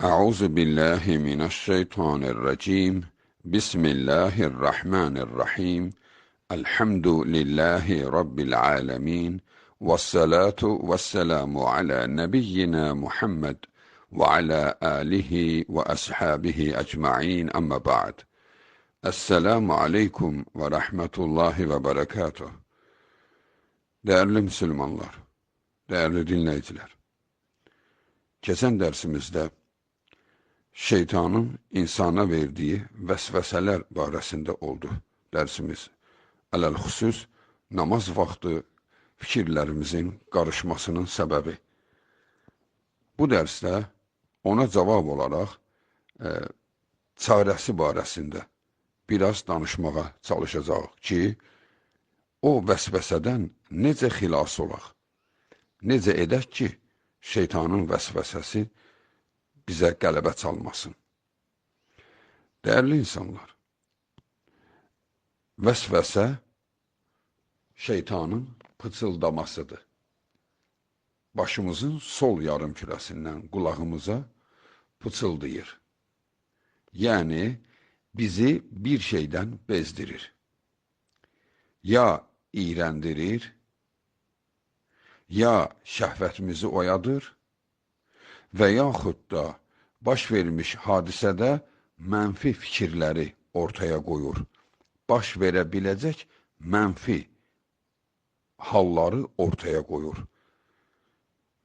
Euzu billahi mineşşeytanirracim. Bismillahirrahmanirrahim. Elhamdülillahi rabbil alamin. Vessalatu vesselamu ala nebiyyina Muhammed ve ala alihi ve ashabihi ecmaîn. Amma ba'd. Esselamu aleyküm ve rahmetullahi ve berekatuh. Değerli Müslümanlar, değerli dinleyiciler. Geçen dersimizde şeytanın insana verdiği vesveseler barəsində oldu dərsimiz. Ələlxüsus, namaz vaxtı fikirlərimizin qarışmasının səbəbi. Bu dərsdə ona cavab olaraq çarəsi barəsində biraz danışmağa çalışacağıq ki, o vəsvəsədən necə xilas olaq, necə edək ki, şeytanın vəsvəsəsi bizə qələbə çalmasın. Dəyərli insanlar, vəsvəsə şeytanın pıçıldamasıdır. Başımızın sol yarım kürəsindən qulağımıza pıçıldayır. Yəni, bizi bir şeydən bezdirir. Ya iyrəndirir, ya şəhvətimizi oyadır, və yaxud da baş vermiş hadisədə mənfi fikirləri ortaya qoyur. Baş verə biləcək mənfi halları ortaya qoyur.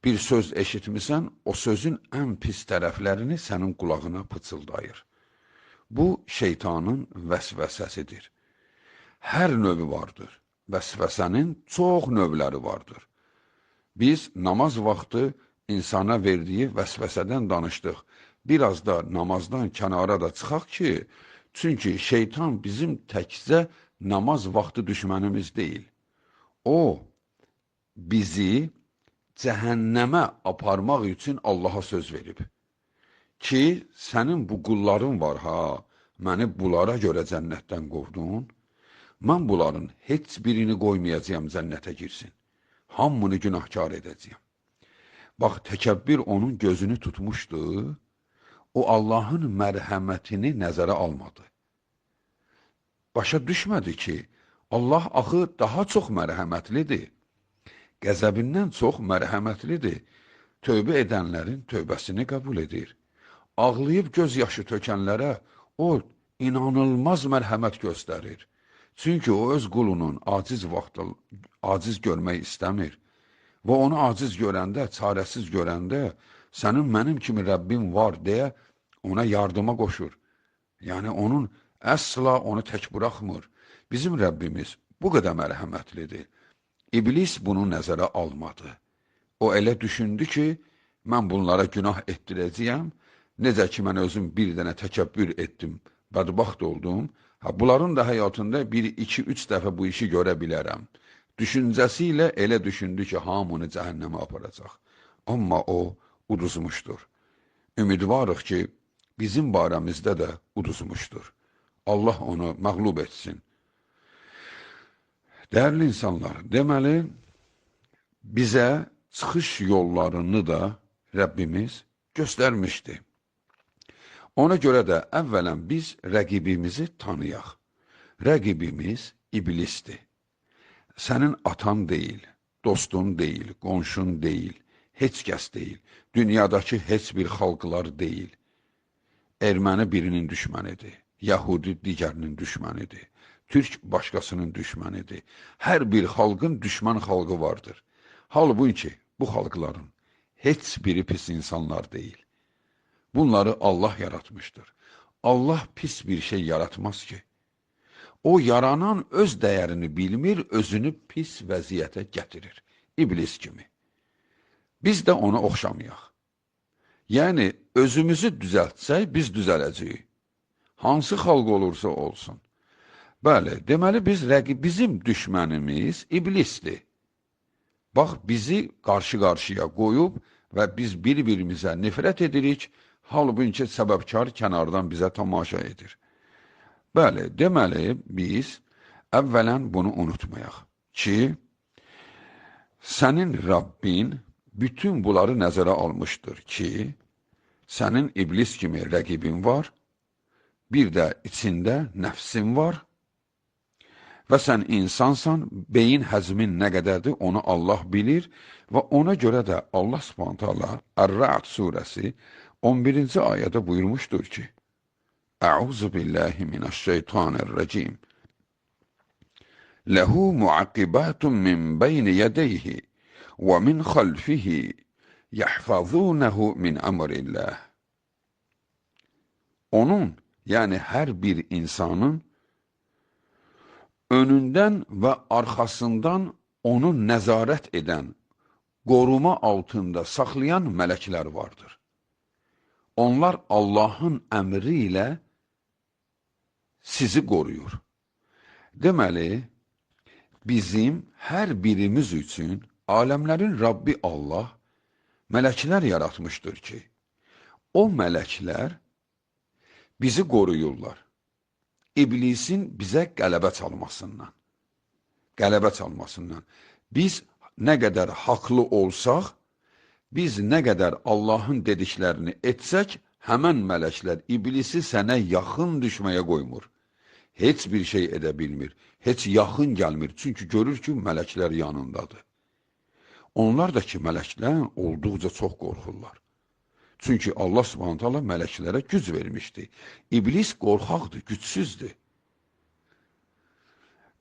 Bir söz eşitmisən, o sözün ən pis tərəflərini sənin qulağına pıçıldayır. Bu, şeytanın vəsvəsəsidir. Hər növü vardır. Vəsvəsənin çox növləri vardır. Biz namaz vaxtı insana verdiyi vəsvəsədən danışdıq. Biraz da namazdan kənara da çıxaq ki, çünki şeytan bizim təkcə namaz vaxtı düşmənimiz deyil. O, bizi cəhənnəmə aparmaq üçün Allaha söz verib. Ki, sənin bu qulların var ha, məni bunlara görə cənnətdən qovdun, mən bunların heç birini qoymayacağım cənnətə girsin. Hamını günahkar edəcəyəm. Bax, təkəbbür onun gözünü tutmuşdu, o Allahın mərhəmətini nəzərə almadı. Başa düşmədi ki, Allah axı daha çox mərhəmətlidir, qəzəbindən çox mərhəmətlidir, tövbə edənlərin tövbəsini qəbul edir. Ağlayıb göz yaşı tökənlərə o inanılmaz mərhəmət göstərir. Çünki o öz qulunun aciz görmək istəmir. Və onu aciz görəndə, çarəsiz görəndə, sənin mənim kimi Rəbbim var deyə ona yardıma qoşur. Yəni, onun əsla onu tək buraxmır. Bizim Rəbbimiz bu qədər mərhəmətlidir. İblis bunu nəzərə almadı. O elə düşündü ki, mən bunlara günah etdirəcəyəm, necə ki, mən özüm bir dənə təkəbbür etdim, bədbaxt oldum, bunların da həyatında 1, 2, 3 dəfə bu işi görə bilərəm. Düşüncəsi ilə elə düşündü ki, hamını cəhənnəmə aparacaq. Amma o uduzmuşdur. Ümidvarıq ki, bizim barəmizdə də uduzmuşdur. Allah onu məğlub etsin. Dəyərli insanlar, deməli, bizə çıxış yollarını da Rəbbimiz göstərmişdi. Ona görə də əvvələn biz rəqibimizi tanıyaq. Rəqibimiz iblisdir. Sənin atan deyil, dostun deyil, qonşun deyil, heç kəs deyil, dünyadakı heç bir xalqlar deyil. Erməni birinin düşmənidir, Yahudi digərinin düşmənidir, Türk başqasının düşmənidir. Hər bir xalqın düşmən xalqı vardır. Halbuki bu xalqların heç biri pis insanlar deyil. Bunları Allah yaratmışdır. Allah pis bir şey yaratmaz ki. O yaranan öz dəyərini bilmir, özünü pis vəziyyətə gətirir. İblis kimi. Biz də ona oxşamayaq. Yəni, özümüzü düzəltsək, biz düzələcəyik. Hansı xalq olursa olsun. Bəli, deməli, bizim düşmənimiz iblisdir. Bax, bizi qarşı-qarşıya qoyub və biz bir-birimizə nifrət edirik, halbuki səbəbkar kənardan bizə tamaşa edir. Bəli, deməli, biz əvvələn bunu unutmayaq ki, sənin Rabbin bütün bunları nəzərə almışdır ki, Sənin iblis kimi rəqibin var, bir də içində nəfsin var və sən insansan, beyin həzmin nə qədərdir, onu Allah bilir və ona görə də Allah Subhanahu taala Ər-Ra'd surəsi 11-ci ayədə buyurmuşdur ki: Əuzu billahi mineşşeytanirracim. Lehu muaqibatun min bayni yedeyhi və min xalfihi yahfazunehu min emrillah. Onun, yəni hər bir insanın önündən və arxasından onu nəzarət edən, qoruma altında saxlayan mələklər vardır. Onlar Allahın əmri ilə sizi qoruyur. Deməli, bizim hər birimiz üçün aləmlərin Rabbi Allah mələklər yaratmışdır ki, o mələklər bizi qoruyurlar. İblisin bizə qələbə çalmasından. Biz nə qədər haqlı olsaq, biz nə qədər Allahın dediklərini etsək, həmən mələklər iblisi sənə yaxın düşməyə qoymur. Heç bir şey edə bilmir, heç yaxın gəlmir, çünki görür ki, mələklər yanındadır. Onlar da ki, mələklər olduqca çox qorxurlar. Çünki Allah Subhanahu taala mələklərə güc vermişdi. İblis qorxaqdır, gücsüzdür.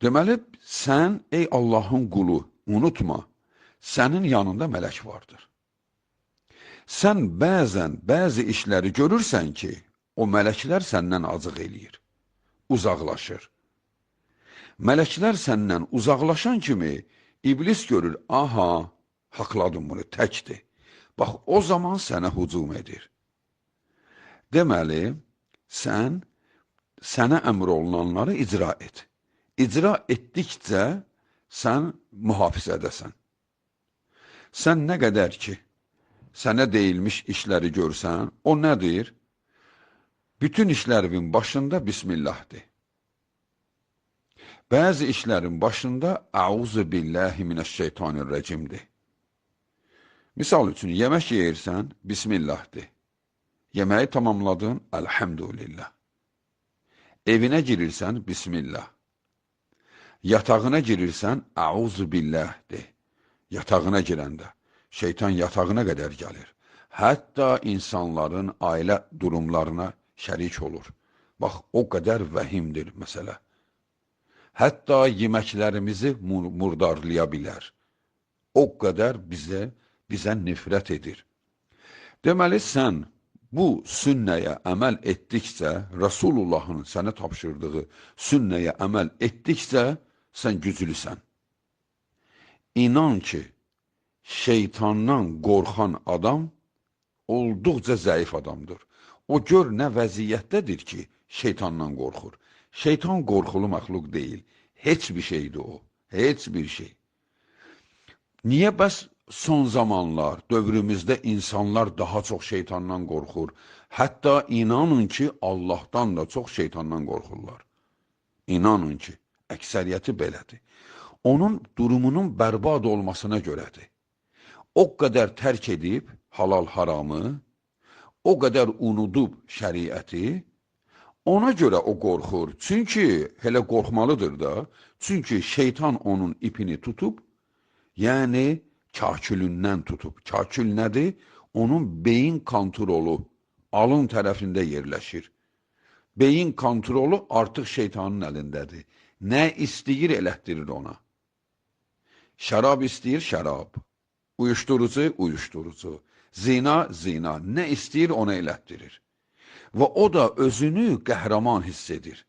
Deməli, sən, ey Allahın qulu, unutma, sənin yanında mələk vardır. Sən bəzən bəzi işləri görürsən ki, o mələklər səndən acıq eləyir, uzaqlaşır. Mələklər səndən uzaqlaşan kimi iblis görür, aha, haqladım bunu, təkdir. Bax, o zaman sənə hücum edir. Deməli, sənə əmr olunanları icra et. İcra etdikcə sən mühafizədəsən. Sən nə qədər ki, sənə deyilmiş işləri görsən, o nədir? Bütün işlərin başında Bismillahdır. Bəzi işlərin başında Əuzu billahi mineşşeytanirracimdir. Misal üçün, yemək yeyirsən, Bismillahdır. Yeməyi tamamladın, Elhamdülillah. Evinə girirsən, Bismillah. Yatağına girirsən, Əuzu billahdir. Yatağına girəndə. Şeytan yatağına qədər gəlir. Hətta insanların ailə durumlarına şərik olur. Bax, o qədər vəhimdir məsələ. Hətta yeməklərimizi murdarlaya bilər. O qədər bizə nifrət edir. Deməli, sən bu sünnəyə əməl etdikcə, Rasulullahın sənə tapşırdığı sünnəyə əməl etdikcə, sən güclüsən. İnan ki, şeytandan qorxan adam olduqca zəif adamdır. O gör nə vəziyyətdədir ki, şeytandan qorxur. Şeytan qorxulu məxluq deyil. Heç bir şeydir o. Heç bir şey. Niyə bəs son zamanlar, dövrümüzdə insanlar daha çox şeytandan qorxur? Hətta inanın ki, Allahdan da çox şeytandan qorxurlar. İnanın ki, əksəriyyəti belədir. Onun durumunun bərbad olmasına görədir. O qədər tərk edib halal haramı, o qədər unudub şəriəti, ona görə o qorxur. Çünki, hələ qorxmalıdır da, çünki şeytan onun ipini tutub, yəni kakülündən tutub. Kakül nədir? Onun beyin kontrolu alın tərəfində yerləşir. Beyin kontrolu artıq şeytanın əlindədir. Nə istəyir elətdirir ona. Şərab istəyir, şərab. Uyuşturucu, uyuşturucu. Zina, zina. Nə istəyir ona elətdirir. Və o da özünü qəhrəman hiss edir.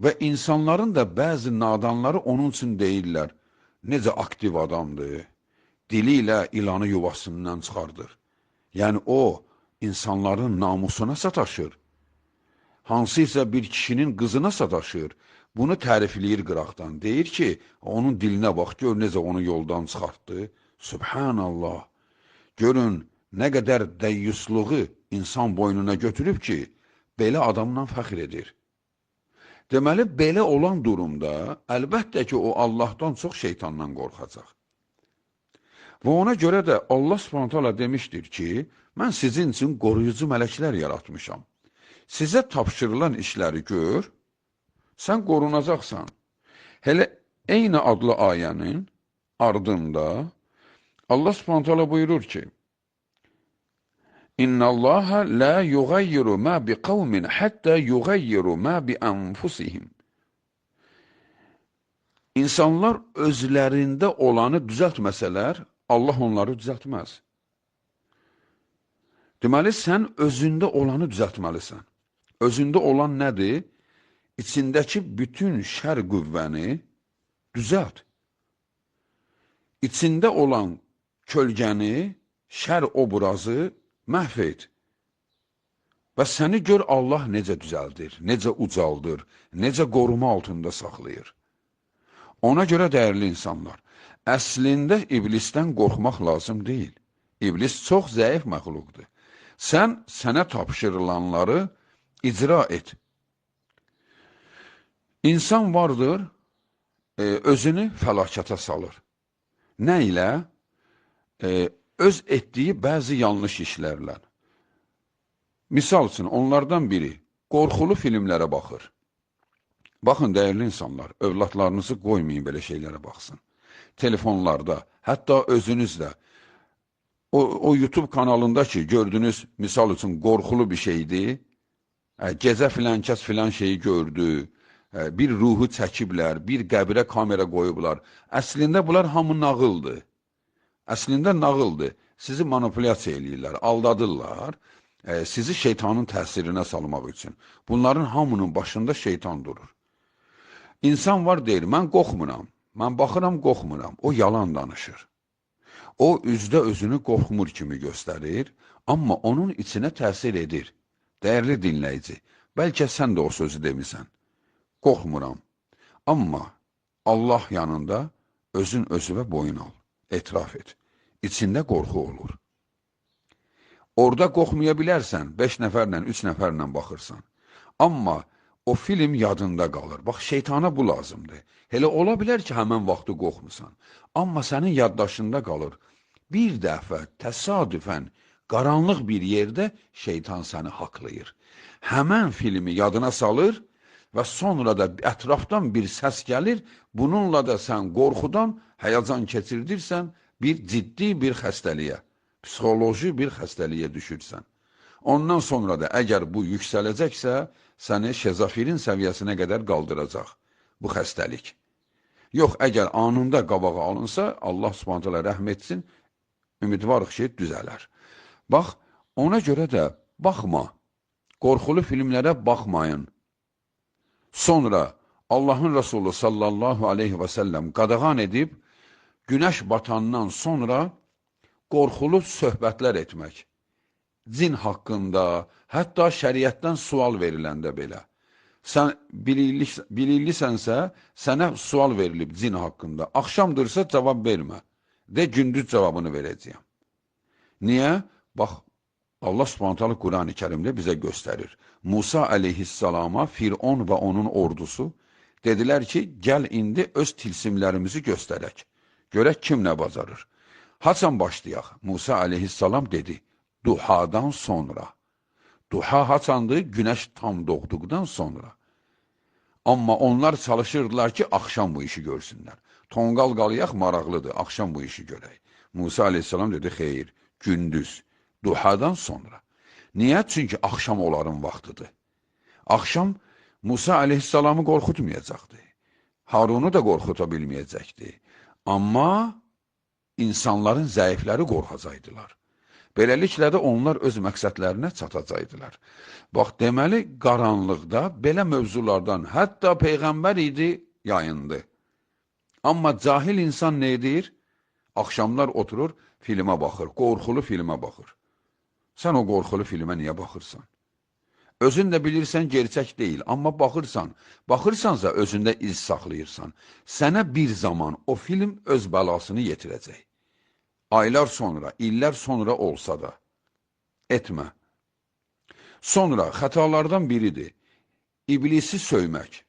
Və insanların da bəzi nadanları onun üçün deyirlər, necə aktiv adamdır, dili ilə ilanı yuvasından çıxardır. Yəni o, insanların namusuna sataşır. Hansıysa bir kişinin qızına sataşır. Bunu tərifləyir qıraqdan. Deyir ki, onun dilinə bax, gör necə onu yoldan çıxartdı. Subhanallah. Görün, nə qədər dəyyusluğu insan boynuna götürüb ki, belə adamla fəxr edir. Deməli, belə olan durumda, əlbəttə ki, o Allahdan çox şeytandan qorxacaq. Və ona görə də Allah Subhanahu taala demişdir ki, Mən sizin üçün qoruyucu mələklər yaratmışam. Sizə tapşırılan işləri gör, sən qorunacaqsan. Hele eyni adlı ayənin ardında Allah Subhanahu taala buyurur ki: İnnallaha la yugayyiru ma bi kavmin hatta yugayyiru ma bi anfusihim. İnsanlar özlərində olanı düzəltməsələr, Allah onları düzəltməz. Deməli, sən özündə olanı düzəltməlisən. Özündə olan nədir? İçindəki bütün şər qüvvəni düzəlt. İçində olan kölgəni, şər obrazı məhv et. Və səni gör Allah necə düzəldir, necə ucaldır, necə qoruma altında saxlayır. Ona görə dəyərli insanlar, əslində iblisdən qorxmaq lazım deyil. İblis çox zəif məxluqdur. Sən sənə tapşırılanları icra et. İnsan vardır, özünü fəlakətə salır. Nə ilə? Öz etdiyi bəzi yanlış işlərlə. Misal üçün, onlardan biri qorxulu filmlərə baxır. Baxın, dəyərli insanlar, övladlarınızı qoymayın belə şeylərə baxsın. Telefonlarda, hətta özünüzdə, o YouTube kanalında ki, gördünüz, misal üçün, qorxulu bir şeydir, gecə filan kəs filan şeyi gördü, bir ruhu çəkiblər, bir qəbirə kamera qoyublar. Əslində bunlar hamı nağıldır. Əslində nağıldır. Sizi manipulyasiya eləyirlər, aldadırlar, sizi şeytanın təsirinə salmaq üçün. Bunların hamının başında şeytan durur. İnsan var deyir, mən qorxmuram, mən baxıram qorxmuram, o yalan danışır. O üzdə özünü qorxmur kimi göstərir, amma onun içinə təsir edir. Dəyərli dinləyici, bəlkə sən də o sözü demisən. Qorxmuram, amma Allah yanında özün özüvə boyun al, etiraf et. İçində qorxu olur. Orada qorxmaya bilərsən, 5 nəfərlə, 3 nəfərlə baxırsan. Amma o film yadında qalır. Bax, şeytana bu lazımdır. Elə ola bilər ki, həmən vaxtı qorxmusan. Amma sənin yaddaşında qalır. Bir dəfə, təsadüfən, qaranlıq bir yerdə şeytan səni haqlayır. Həmən filmi yadına salır və sonra da ətrafdan bir səs gəlir. Bununla da sən qorxudan həyəcan keçirdirsən, bir ciddi bir xəstəliyə, psixoloji bir xəstəliyə düşürsən. Ondan sonra da əgər bu yüksələcəksə, səni şezofirin səviyyəsinə qədər qaldıracaq bu xəstəlik. Yox, əgər anında qabağa alınsa, Allah Subhanahu taala rəhm etsin, ümidvarıq ki, düzələr. Bax, ona görə də baxma, qorxulu filmlərə baxmayın. Sonra Allahın Resulü sallallahu aleyhi və səlləm qadağan edib, günəş batandan sonra qorxulu söhbətlər etmək. Cin haqqında, hətta şəriətdən sual veriləndə belə. Sən bilirlisənsə, sənə sual verilib cin haqqında. Axşamdırsa cavab vermə. De, gündüz cavabını verəcəyəm. Niyə? Bax, Allah Subhanahu taala Qurani Kərimdə bizə göstərir. Musa əleyhissalama Firon və onun ordusu dedilər ki, gəl indi öz tilsimlərimizi göstərək. Görək kim nə bacarır. Haçan başlayaq? Musa əleyhissalam dedi, duhadan sonra. Duha haçandır? Günəş tam doğduqdan sonra. Amma onlar çalışırdılar ki, axşam bu işi görsünlər. Tonqal qalayaq maraqlıdır, axşam bu işi görək. Musa əleyhissalam dedi, xeyr, gündüz, duhadan sonra. Niyə? Çünki axşam onların vaxtıdır. Axşam Musa əleyhissalamı qorxutmayacaqdı. Harunu da qorxuta bilməyəcəkdi. Amma insanların zəifləri qorxacaqdılar. Beləliklə də onlar öz məqsədlərinə çatacaqdılar. Bax, deməli, qaranlıqda belə mövzulardan hətta Peyğəmbər idi, yayındı. Amma cahil insan nə edir? Axşamlar oturur, filmə baxır, qorxulu filmə baxır. Sən o qorxulu filmə niyə baxırsan? Özün də bilirsən, gerçək deyil, amma baxırsansa özündə iz saxlayırsan. Sənə bir zaman o film öz bəlasını yetirəcək. Aylar sonra, illər sonra olsa da, etmə. Sonra xətalardan biridir, iblisi söymək.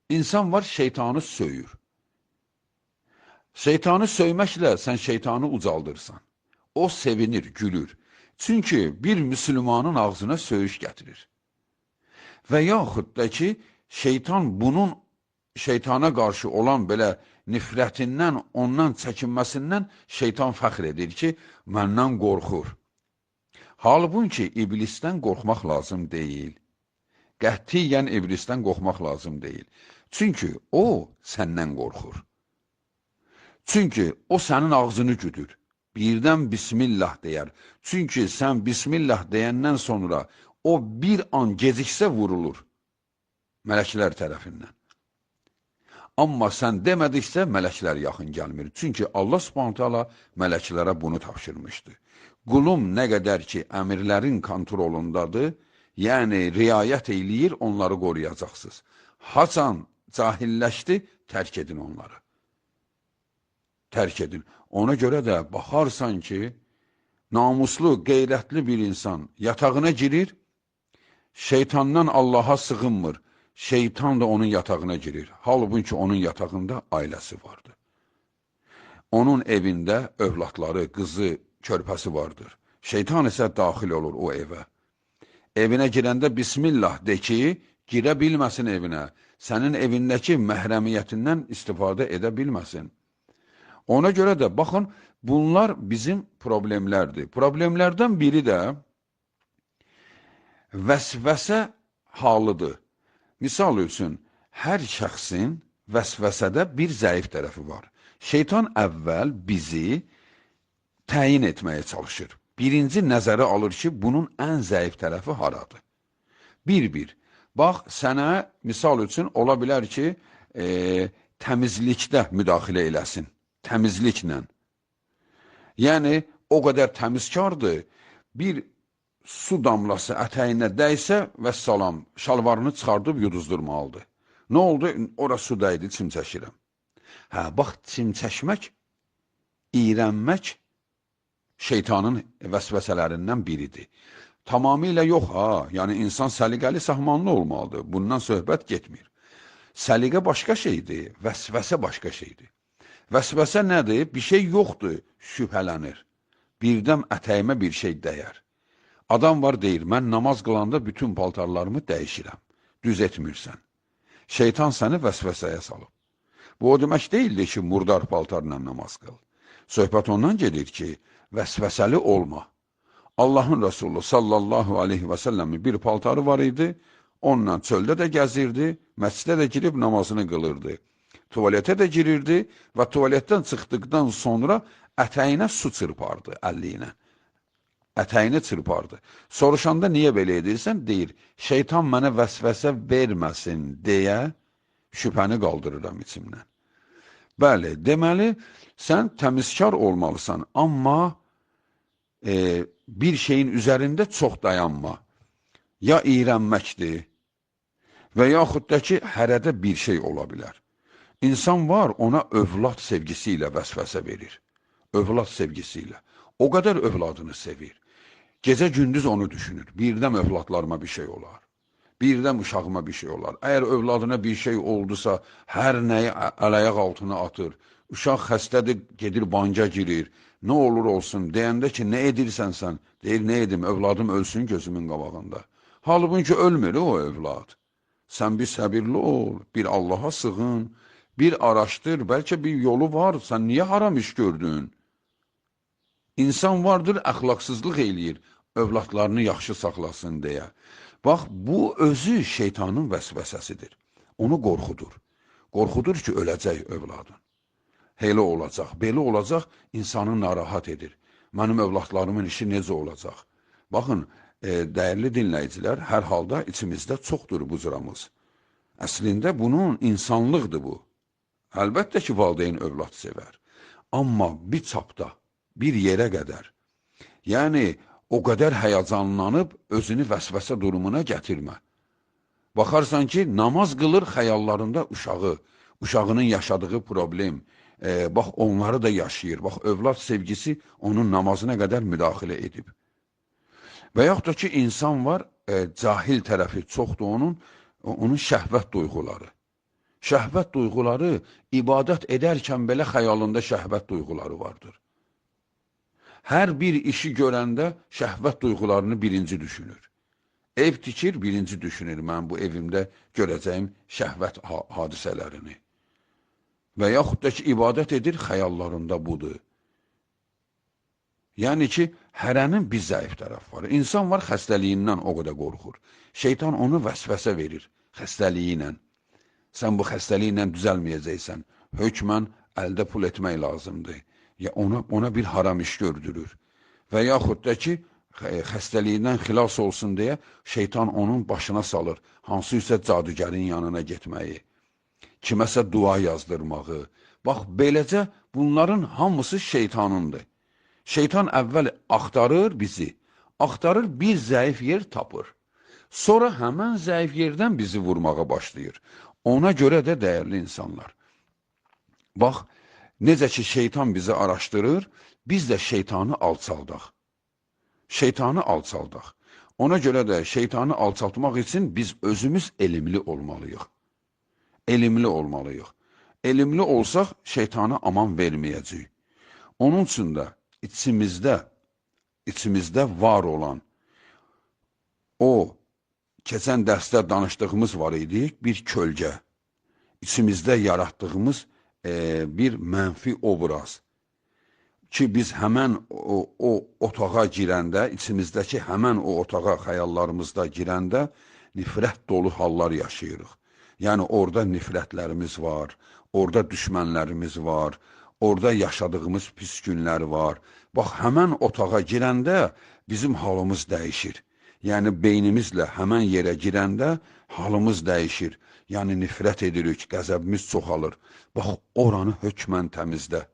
İnsan var, şeytanı söyür. Şeytanı söyməklə sən şeytanı ucaldırsan. O sevinir, gülür. Çünki bir müsəlmanın ağzına söyüş gətirir. Və yaxud da ki, şeytana qarşı olan belə nifrətindən, ondan çəkinməsindən şeytan fəxr edir ki, məndən qorxur. Halbuki iblisdən qorxmaq lazım deyil. Qətiyyən iblisdən qorxmaq lazım deyil. Çünki o səndən qorxur. Çünki o sənin ağzını güdür. Birdən Bismillah deyər. Çünki sən Bismillah deyəndən sonra o bir an geciksə vurulur mələklər tərəfindən. Amma sən demədiksə mələklər yaxın gəlmir. Çünki Allah Subhanahu taala mələklərə bunu tapşırmışdı. Qulum nə qədər ki əmirlərin kontrolundadır, yəni riayət eləyir, onları qoruyacaqsınız. Haçan cahilləşdi, tərk edin onları. Tərk edin. Ona görə də baxarsan ki, namuslu, qeyrətli bir insan yatağına girir, şeytandan Allaha sığınmır, şeytan da onun yatağına girir. Halbuki onun yatağında ailəsi vardı. Onun evində övladları, qızı, körpəsi vardır. Şeytan isə daxil olur o evə. Evinə girəndə Bismillah de ki, girə bilməsin evinə. Sənin evindəki məhrəmiyyətindən istifadə edə bilməsin. Ona görə də, baxın, bunlar bizim problemlərdir. Problemlərdən biri də vəsvəsə halıdır. Misal üçün, hər şəxsin vəsvəsədə bir zəif tərəfi var. Şeytan əvvəl bizi təyin etməyə çalışır. Birinci nəzərə alır ki, bunun ən zəif tərəfi haradır? Bir. Bax, sənə misal üçün ola bilər ki, təmizlikdə müdaxilə eləsin. Təmizliklə. Yəni, o qədər təmizkardır, bir su damlası ətəyinə dəysə və salam, şalvarını çıxardıb yuduzdurmalıdır. Nə oldu? Ora su dəydi, çimçəşirəm. Bax, çimçəşmək, iyrənmək şeytanın vəsvəsələrindən biridir. Tamamilə yox, yəni insan səliqəli, sahmanlı olmalıdır. Bundan söhbət getmir. Səliqə başqa şeydir, vəsvəsə başqa şeydir. Vəsvəsə nədir? Bir şey yoxdur, şübhələnir. Birdən ətəyimə bir şey dəyər. Adam var deyir, mən namaz qılanda bütün paltarlarımı dəyişirəm. Düz etmirsən. Şeytan səni vəsvəsəyə salıb. Bu o demək deyildi ki, murdar paltarla namaz qıl. Söhbət ondan gedir ki, vəsvəsəli olma. Allahın Resulü sallallahu aleyhi və səlləmin bir paltarı var idi, onunla çöldə də gəzirdi, məscidə də girib namazını qılırdı. Tuvaletə də girirdi və tuvaletdən çıxdıqdan sonra ətəyinə su çırpardı əlli ilə. Ətəyini çırpardı. Soruşanda niyə belə edirsən? Deyir, şeytan mənə vəsvəsə verməsin deyə şübhəni qaldırıram içimdən. Bəli, deməli, sən təmizkar olmalısan, amma bir şeyin üzərində çox dayanma. Ya iyrənməkdir və yaxud da ki, hərədə bir şey ola bilər. İnsan var, ona övlad sevgisi ilə vəsvəsə verir. Övlad sevgisi ilə. O qədər övladını sevir. Gecə gündüz onu düşünür. Birdən övladlarıma bir şey olar. Birdən uşağıma bir şey olar. Əgər övladına bir şey oldusa, hər nəyi əl-ayaq altına atır. Uşaq xəstədir, gedir banca girir. Nə olur olsun, deyəndə ki, nə edirsən sən? Deyir, nə edim, övladım ölsün gözümün qabağında. Halbuki ölmür o övlad. Sən bir səbirli ol, bir Allaha sığın, bir araşdır, bəlkə bir yolu var, sən niyə haram iş gördün? İnsan vardır, əxlaqsızlıq eləyir, övladlarını yaxşı saxlasın deyə. Bax, bu özü şeytanın vəsvəsəsidir. Onu qorxudur. Qorxudur ki, öləcək övladın. Elə olacaq, belə olacaq, insanı narahat edir. Mənim övladlarımın işi necə olacaq? Baxın, dəyərli dinləyicilər, hər halda içimizdə çoxdur bu cüramız. Əslində, bunun insanlıqdır bu. Əlbəttə ki, valideyn övlad sevər. Amma bir çapda, bir yerə qədər. Yəni, o qədər həyəcanlanıb özünü vəsvəsə durumuna gətirmə. Baxarsan ki, namaz qılır xəyallarında uşağı, uşağının yaşadığı problem, bax, onları da yaşayır. Bax, övlad sevgisi onun namazına qədər müdaxilə edib. Və yaxud da ki, insan var, cahil tərəfi çoxdur onun şəhvət duyğuları. Şəhvət duyğuları ibadət edərkən belə xəyalında şəhvət duyğuları vardır. Hər bir işi görəndə şəhvət duyğularını birinci düşünür. Ev tikir, birinci düşünür, mən bu evimdə görəcəyim şəhvət hadisələrini. Və yaxud da ki, ibadət edir, xəyallarında budur. Yəni ki, hərənin bir zəif tərəf var. İnsan var, xəstəliyindən o qədər qorxur. Şeytan onu vəsvəsə verir xəstəliyi ilə. Sən bu xəstəliklə düzəlməyəcəksən. Hökmən əldə pul etmək lazımdır. Ya ona bir haram iş gördürür. Və yaxud da ki, xəstəliyindən xilas olsun deyə şeytan onun başına salır. Hansı isə cadügərin yanına getməyi, kiməsə dua yazdırmağı. Bax, beləcə bunların hamısı şeytanındır. Şeytan əvvəl axtarır bizi, axtarır bir zəif yer tapır. Sonra həmən zəif yerdən bizi vurmağa başlayır. Ona görə də dəyərli insanlar. Bax, necə ki şeytan bizi araşdırır, biz də şeytanı alçaldaq. Şeytanı alçaldaq. Ona görə də şeytanı alçaltmaq üçün biz özümüz elmli olmalıyıq. Elmli olmalıyıq. Elmli olsaq şeytana aman verməyəcəyik. Onun üçün də içimizdə var olan o keçən dərsdə danışdığımız var idi, bir kölgə. İçimizdə yaratdığımız bir mənfi obraz. Ki biz həmən o otağa girəndə, içimizdəki həmən o otağa xəyallarımızda girəndə nifrət dolu hallar yaşayırıq. Yəni orada nifrətlərimiz var, orada düşmənlərimiz var, orada yaşadığımız pis günlər var. Bax, həmən otağa girəndə bizim halımız dəyişir. Yəni beynimizlə həmən yerə girəndə halımız dəyişir. Yəni nifrət edirik, qəzəbimiz çoxalır. Bax, oranı hökmən təmizlə.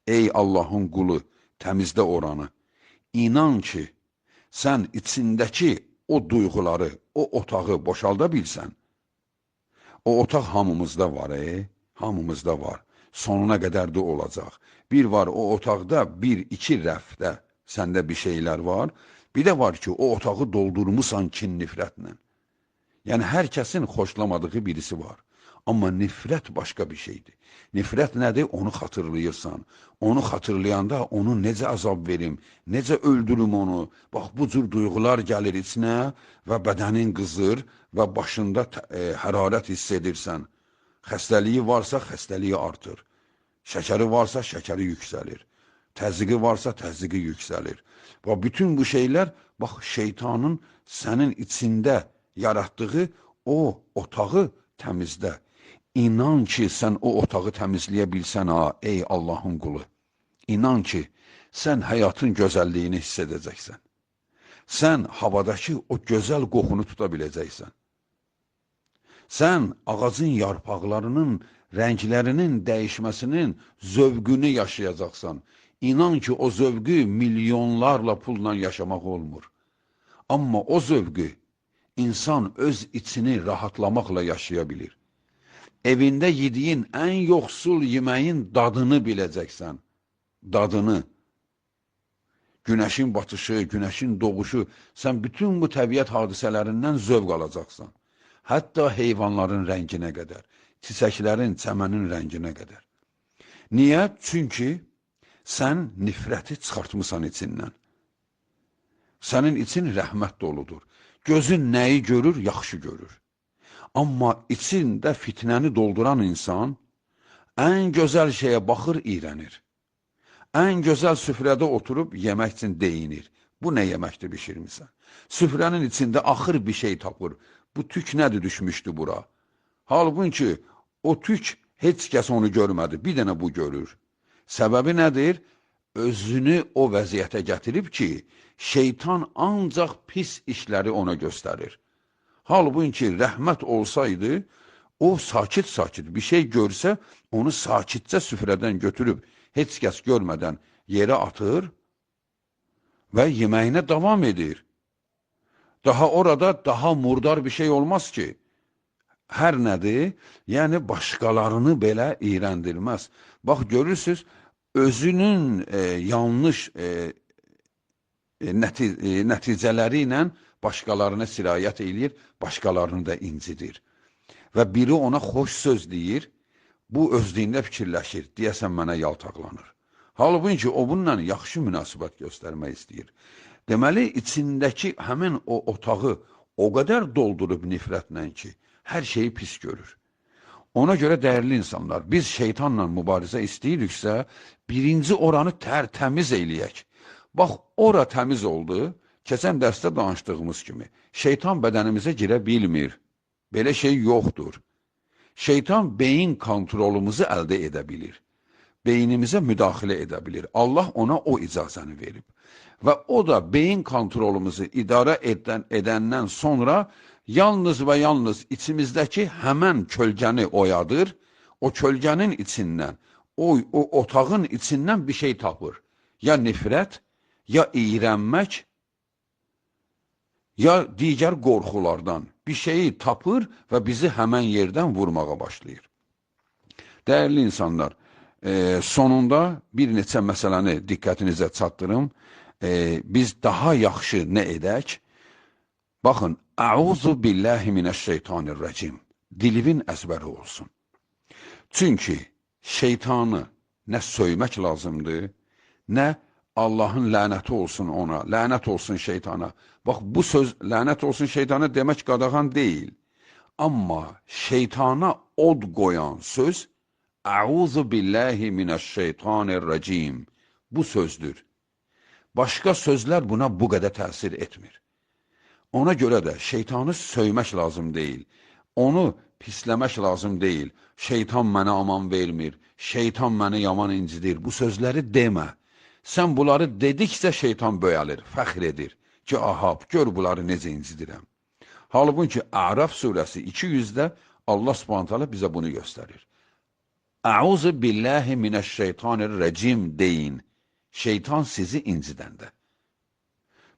Ey Allahın qulu, təmizlə oranı. İnan ki, sən içindəki o duyğuları, o otağı boşalda bilsən. O otaq hamımızda var, hamımızda var. Sonuna qədər də olacaq. Bir var, o otaqda bir-iki rəfdə səndə bir şeylər var. Bir də var ki, o otağı doldurmusan kin nifrətlə. Yəni, hər kəsin xoşlamadığı birisi var. Amma nifrət başqa bir şeydir. Nifrət nədir? Onu xatırlayırsan. Onu xatırlayanda onu necə əzab verim, necə öldürüm onu. Bax, bu cür duyğular gəlir içinə və bədənin qızır və başında hərarət hiss edirsən. Xəstəliyi varsa, xəstəliyi artır. Şəkəri varsa, şəkəri yüksəlir. Təzyiqi varsa, təzyiqi yüksəlir. Və bütün bu şeylər, bax, şeytanın sənin içində yaratdığı o otağı təmizlə. İnan ki, sən o otağı təmizləyə bilsən, ey Allahın qulu. İnan ki, sən həyatın gözəlliyini hiss edəcəksən. Sən havadakı o gözəl qoxunu tuta biləcəksən. Sən ağacın yarpaqlarının, rənglərinin dəyişməsinin zövqünü yaşayacaqsan. İnan ki, o zövqü milyonlarla pulla yaşamaq olmur. Amma o zövqü insan öz içini rahatlamaqla yaşaya bilir. Evində yediyin ən yoxsul yeməyin dadını biləcəksən. Dadını. Günəşin batışı, günəşin doğuşu, sən bütün bu təbiət hadisələrindən zövq alacaqsan. Hətta heyvanların rənginə qədər, çiçəklərin, çəmənin rənginə qədər. Niyə? Çünki sən nifrəti çıxartmısan içindən. Sənin için rəhmət doludur. Gözün nəyi görür? Yaxşı görür. Amma içində fitnəni dolduran insan ən gözəl şeyə baxır, iyrənir. Ən gözəl süfrədə oturub yemək üçün deyinir. Bu nə yeməkdir bişirmirsən? Süfrənin içində axır bir şey tapır. Bu tük nədir düşmüşdü bura? Halbuki o tük heç kəs onu görmədi. Bir dənə bu görür. Səbəbi nədir? Özünü o vəziyyətə gətirib ki, şeytan ancaq pis işləri ona göstərir. Halbuki rəhmət olsaydı, o sakit-sakit bir şey görsə, onu sakitcə süfrədən götürüb, heç kəs görmədən yerə atır və yeməyinə davam edir. Daha orada daha murdar bir şey olmaz ki, hər nədir? Yəni, başqalarını belə iyrəndirməz. Bax, görürsünüz, özünün yanlış nəticələri ilə başqalarına sirayət eləyir, başqalarını da incidir. Və biri ona xoş söz deyir, bu özlüyündə fikirləşir, deyəsən mənə yaltaqlanır. Halbuki o bununla yaxşı münasibət göstərmək istəyir. Deməli, içindəki həmin o otağı o qədər doldurub nifrətlə ki, hər şeyi pis görür. Ona görə dəyərli insanlar, biz şeytanla mübarizə istəyiriksə, birinci oranı tərtəmiz eləyək. Bax, ora təmiz oldu, keçən dərsdə danışdığımız kimi, şeytan bədənimizə girə bilmir. Belə şey yoxdur. Şeytan beyin kontrolumuzu əldə edə bilir. Beynimizə müdaxilə edə bilir. Allah ona o icazəni verib. Və o da beyin kontrolumuzu idarə edəndən sonra yalnız və yalnız içimizdəki həmən kölgəni oyadır, o kölgənin içindən, o otağın içindən bir şey tapır. Ya nifrət, ya iyrənmək, ya digər qorxulardan bir şeyi tapır və bizi həmən yerdən vurmağa başlayır. Dəyərli insanlar, sonunda bir neçə məsələni diqqətinizə çatdırım. Biz daha yaxşı nə edək? Baxın, Əuzu billahi minəşşeytanirracim. Dilivin əzbəri olsun. Çünki şeytanı nə söymək lazımdır, nə Allahın lənəti olsun ona, lənət olsun şeytana. Bax, bu söz lənət olsun şeytana demək qadağan deyil. Amma şeytana od qoyan söz Əuzu billahi minəşşeytanirracim. Bu sözdür. Başqa sözlər buna bu qədər təsir etmir. Ona görə də şeytanı söymək lazım deyil. Onu pisləmək lazım deyil. Şeytan mənə aman vermir. Şeytan məni yaman incidir. Bu sözləri demə. Sən bunları dedikcə şeytan böyəlir, fəxr edir ki, aha, gör bunları necə incidirəm. Halbuki A'raf surəsi 200-də Allah Subhanahu taala bizə bunu göstərir. Əuzu billahi minəşşeytanirracim deyin. Şeytan sizi incidəndə.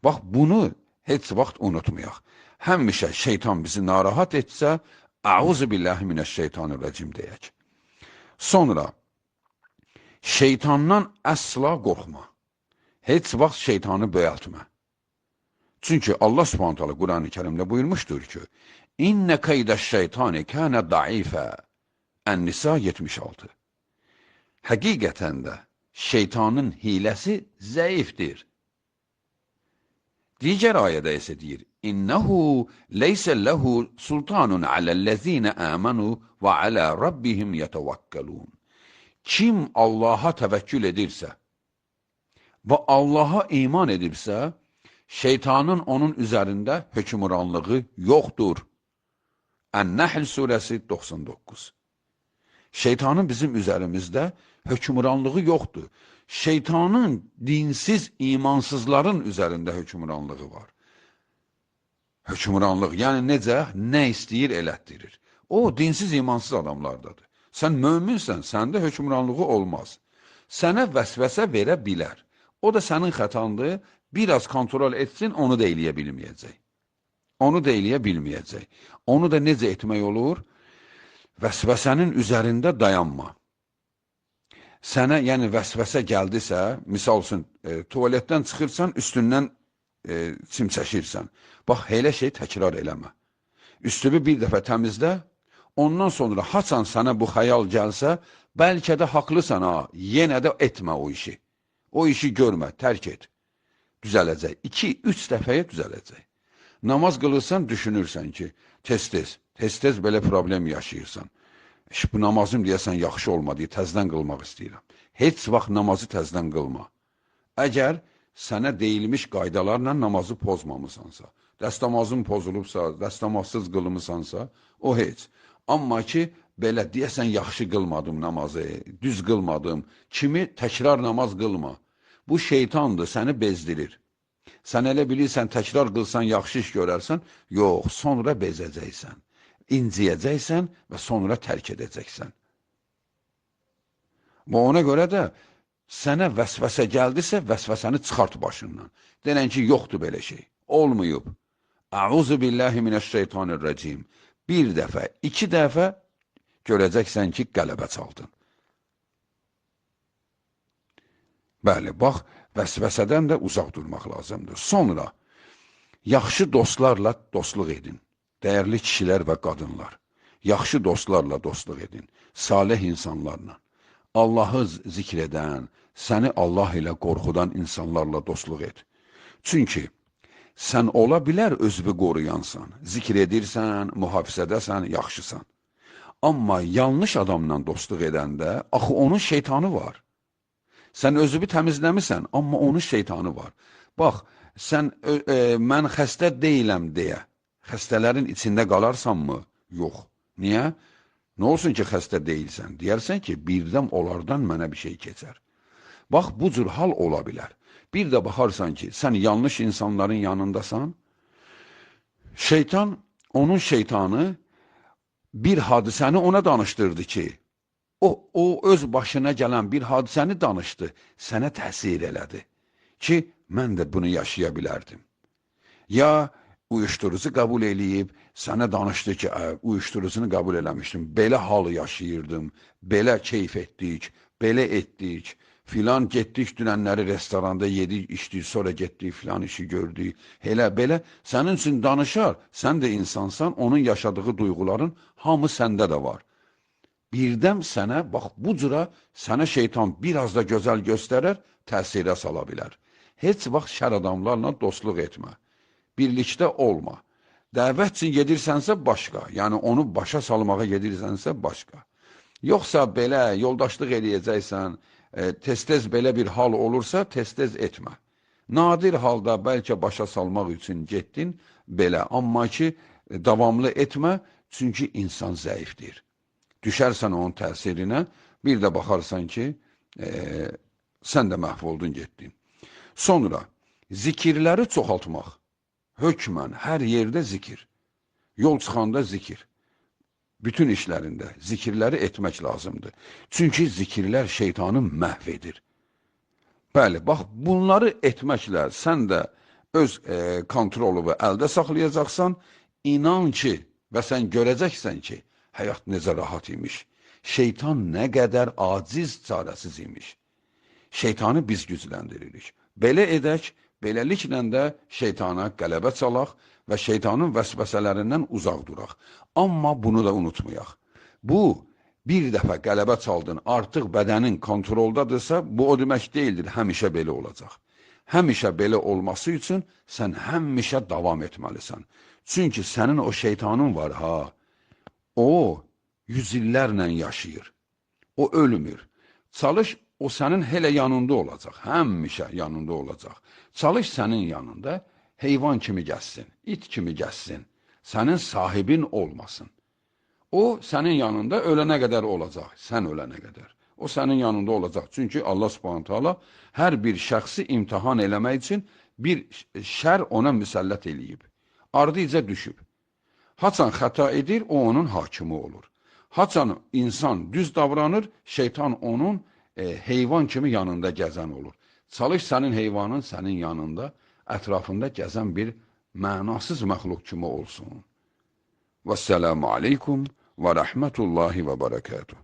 Bax, bunu heç vaxt unutmayaq. Həmişə şeytan bizi narahat etsə, Əuzu billahi minəşşeytanirracim deyək. Sonra, şeytandan əsla qorxma. Heç vaxt şeytanı böyətmə. Çünki Allah Subhanahu taala Qur'an-ı Kərimdə buyurmuşdur ki, İnnə keydəş-şeytani kənə daifə. Ən-Nisa 76. Həqiqətən də şeytanın hiləsi zəifdir. Digər ayədə isə deyir, İnnəhu leysə ləhu sultanun aləl-ləzinə əmənu və alə rabbihim yətəvəkkəlun. Kim Allaha təvəkkül edirsə və Allaha iman edirsə, şeytanın onun üzərində hökmranlığı yoxdur. Ən-Nəhl surəsi 99. Şeytanın bizim üzərimizdə hökmranlığı yoxdur. Şeytanın dinsiz, imansızların üzərində hökmranlığı var. Hökmranlıq, yəni necə? Nə istəyir, elətdirir. O, dinsiz, imansız adamlardadır. Sən möminsən, səndə hökmranlığı olmaz. Sənə vəsvəsə verə bilər. O da sənin xətandır, biraz kontrol etsin, onu da eləyə bilməyəcək. Onu da eləyə bilməyəcək. Onu da necə etmək olur? Vəsvəsənin üzərində dayanma. Sənə, yəni vəsvəsə gəldisə, misal üçün, tualetdən çıxırsan, üstündən çimçəkirsən. Bax, elə şey təkrar eləmə. Üstünü bir dəfə təmizlə, ondan sonra haçan sənə bu xəyal gəlsə, bəlkə də haqlısan ha, yenə də etmə o işi. O işi görmə, tərk et. Düzələcək. 2-3 dəfəyə düzələcək. Namaz qılırsan, düşünürsən ki, tez-tez belə problem yaşayırsan. Bu namazım deyəsən yaxşı olmadı, təzdən qılmaq istəyirəm. Heç vaxt namazı təzdən qılma. Əgər sənə deyilmiş qaydalarla namazı pozmamısansa, dəstəmazın pozulubsa, dəstəmazsız qılmısansa, o heç. Amma ki, belə deyəsən yaxşı qılmadım namazı, düz qılmadım, kimi təkrar namaz qılma. Bu şeytandır, səni bezdirir. Sən elə bilirsən, təkrar qılsan, yaxşı iş görərsən, yox, sonra bezəcəksən. İnciyəcəksən və sonra tərk edəcəksən. Və ona görə də sənə vəsvəsə gəldisə, vəsvəsəni çıxart başından. Denən ki, yoxdur belə şey, olmayıb. Əuzu billahi minəşşeytanirracim. Bir dəfə, 2 dəfə görəcəksən ki, qələbə çaldın. Bəli, bax, vəsvəsədən də uzaq durmaq lazımdır. Sonra, yaxşı dostlarla dostluq edin. Dəyərli kişilər və qadınlar, yaxşı dostlarla dostluq edin, salih insanlarla. Allahı zikr edən, səni Allah ilə qorxudan insanlarla dostluq et. Çünki sən ola bilər özünü qoruyansan, zikr edirsən, mühafizədəsən, yaxşısan. Amma yanlış adamla dostluq edəndə, axı onun şeytanı var. Sən özünü təmizləmirsən, amma onun şeytanı var. Bax, sən mən xəstə deyiləm deyə xəstələrin içində qalarsanmı? Yox. Niyə? Nə olsun ki, xəstə deyilsən? Deyərsən ki, birdən onlardan mənə bir şey keçər. Bax, bu cür hal ola bilər. Bir də baxarsan ki, sən yanlış insanların yanındasan, şeytan, onun şeytanı bir hadisəni ona danışdırdı ki, o öz başına gələn bir hadisəni danışdı, sənə təsir elədi ki, mən də bunu yaşaya bilərdim. Ya uyuşturucu qəbul eləyib, sənə danışdı ki, uyuşturucunu qəbul eləmişdim, belə halı yaşayırdım, belə keyf etdik, belə etdik, filan getdik dünənləri restoranda yedik, içdik, sonra getdik, filan işi gördük, elə belə, sənin üçün danışar, sən də insansan, onun yaşadığı duyğuların hamı səndə də var. Birdən sənə, bax, bu cüra sənə şeytan biraz da gözəl göstərər, təsirə sala bilər. Heç vaxt şər adamlarla dostluq etmə. Birlikdə olma. Dəvət üçün gedirsənsə başqa, yəni onu başa salmağa gedirsənsə başqa. Yoxsa belə yoldaşlıq eləyəcəksən, tez-tez belə bir hal olursa tez-tez etmə. Nadir halda bəlkə başa salmaq üçün getdin, belə, amma ki, davamlı etmə, çünki insan zəifdir. Düşərsən onun təsirinə, bir də baxarsan ki, sən də məhv oldun, getdin. Sonra, zikirləri çoxaltmaq. Hökmən, hər yerdə zikir. Yol çıxanda zikir. Bütün işlərində zikirləri etmək lazımdır. Çünki zikirlər şeytanı məhv edir. Bəli, bax, bunları etməklə sən də öz kontrolunu əldə saxlayacaqsan, inan ki, və sən görəcəksən ki, həyat necə rahat imiş. Şeytan nə qədər aciz, çarəsiz imiş. Şeytanı biz gücləndiririk. Belə edək, beləliklə də şeytana qələbə çalaq və şeytanın vəsvəsələrindən uzaq duraq. Amma bunu da unutmayaq. Bu, bir dəfə qələbə çaldın, artıq bədənin kontroldadırsa, bu o demək deyildir, həmişə belə olacaq. Həmişə belə olması üçün sən həmişə davam etməlisən. Çünki sənin o şeytanın var, ha. O, yüz illərlə yaşayır. O ölmür. Çalış, o sənin hələ yanında olacaq. Həmişə yanında olacaq. Çalış sənin yanında, heyvan kimi gəzsin, it kimi gəzsin. Sənin sahibin olmasın. O, sənin yanında ölənə qədər olacaq, sən ölənə qədər. O, sənin yanında olacaq. Çünki Allah Subhanahu taala hər bir şəxsi imtihan eləmək üçün bir şər ona müsəllət eləyib. Ardıca düşüb. Haçan xəta edir, o onun hakimi olur. Haçan insan düz davranır, şeytan onun heyvan kimi yanında gəzən olur. Çalış sənin heyvanın sənin yanında, ətrafında gəzən bir mənasız məxluq kimi olsun. Vəssalamu aleykum və rəhmətullahi və bərəkatuhu.